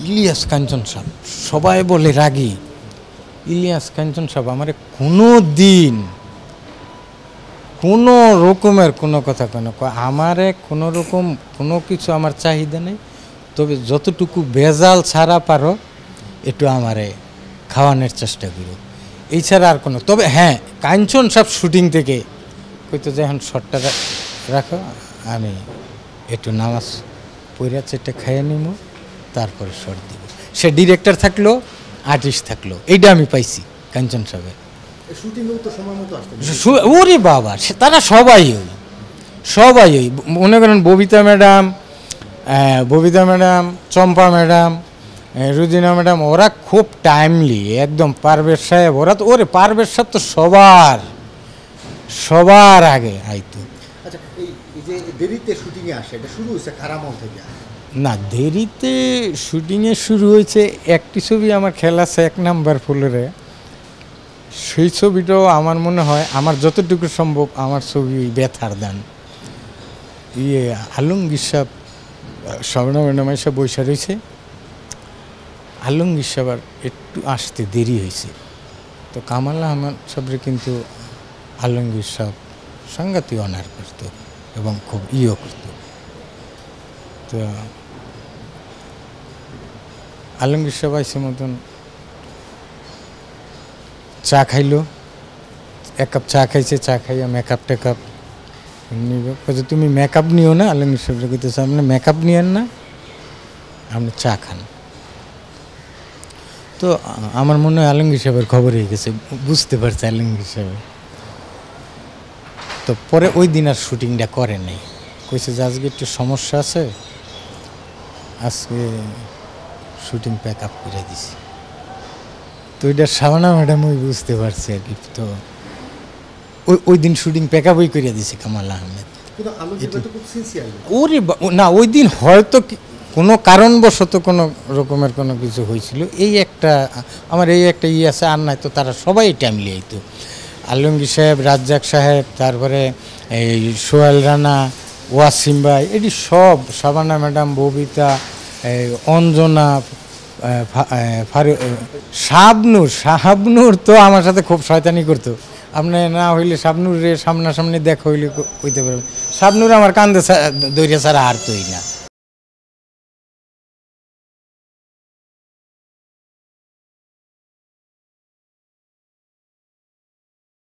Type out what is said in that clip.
ইলিয়াস কাঞ্চন সাহেব, সবাই বলে রাগী। ইলিয়াস কাঞ্চন সাহেব আমারে কোনো দিন কোনো রকমের কোনো কথা কেন আমারে কোনো রকম কোনো কিছু আমার চাহিদা নেই, তবে যতটুকু ভেজাল ছাড়া পারো একটু আমারে খাওয়ানোর চেষ্টা করো, এই ছাড়া আর কোনো। তবে হ্যাঁ, কাঞ্চন সাহেব শুটিং থেকে কইতো যে এখন শটটা রাখো, আমি একটু নামাজ পড়ে চেটে খাইয়ে নিব, তারপরে শট দিব। সে ডিরেক্টর থাকলো, আর্টিস্ট থাকলো, এইটা আমি পাইছি কাঞ্চন সাহেবের। ওরে বাবা, তারা সবাই ওই মনে করেন ববিতা ম্যাডাম, চম্পা ম্যাডাম, রুজিনা ম্যাডাম, ওরা খুব টাইমলি একদম। পারভেজ সাহেব, ওরা তো পারভেজ সাহেব তো সবার আগে আইতো। না, দেরিতে শুটিংয়ে শুরু হয়েছে। একটি ছবি আমার খেলা আছে 1 নাম্বার ফুলরে, সেই ছবিটাও আমার মনে হয় আমার যতটুকু সম্ভব আমার ছবি ব্যথার দান। আলমগীর সাহেব, স্বর্ণ ম্যাডাম এসে বৈশা রয়েছে, আলমগীর সাহেব একটু আসতে দেরি হয়েছে, তো কামাল আহমেদ সাহেবরে কিন্তু আলমগীর সাহেব সাংঘাতিক অনার করত এবং খুব করত। তো আলমগীর সাহেব আইসে মতন চা খাইলো, 1 কাপ চা খাইছে, চা খাইয়া মেকআপ টেকআপ নিব। তুমি মেকআপ নিও না, আলমগীর সাহেবরা কইতেছে আপনি মেকআপ নিয়েন না, আপনি চা খান। তো আমার মনে হয় আলমগীর সাহেবের খবর হয়ে গেছে, বুঝতে পারছে আলমগীর সাহেব। তো পরে ওই দিন আর শুটিংটা করে নাই, কইছে যে আজকে একটু সমস্যা আছে, আজকে শুটিং প্যাক আপ করে দিছি। তো ওইটা শাবানা ম্যাডাম ওই বুঝতে পারছি আর কি। তো ওই দিন শুটিং প্যাক আপই করে দিছি কামাল আহমেদ। ওরে না, ওই দিন হয়তো কোনো কারণবশত কোনো রকমের কোনো কিছু হয়েছিল, আমার এই একটা আছে, আর নাই তো তারা সবাই টাইমলি আইতো। আলমগীর সাহেব, রাজ্জাক সাহেব, তারপরে এই সোহেল রানা, ওয়াসিম ভাই, এটি সব, শাবানা ম্যাডাম, ববিতা, অঞ্জনা, শাবনুর তো আমার সাথে খুব শয়তানি করতো। আপনি না হইলে শাবনুর রে সামনাসামনি দেখা হইলে কইতে পারবেন, শাবনুর আমার কান্দে দৈর্য ছাড়া হারতই না।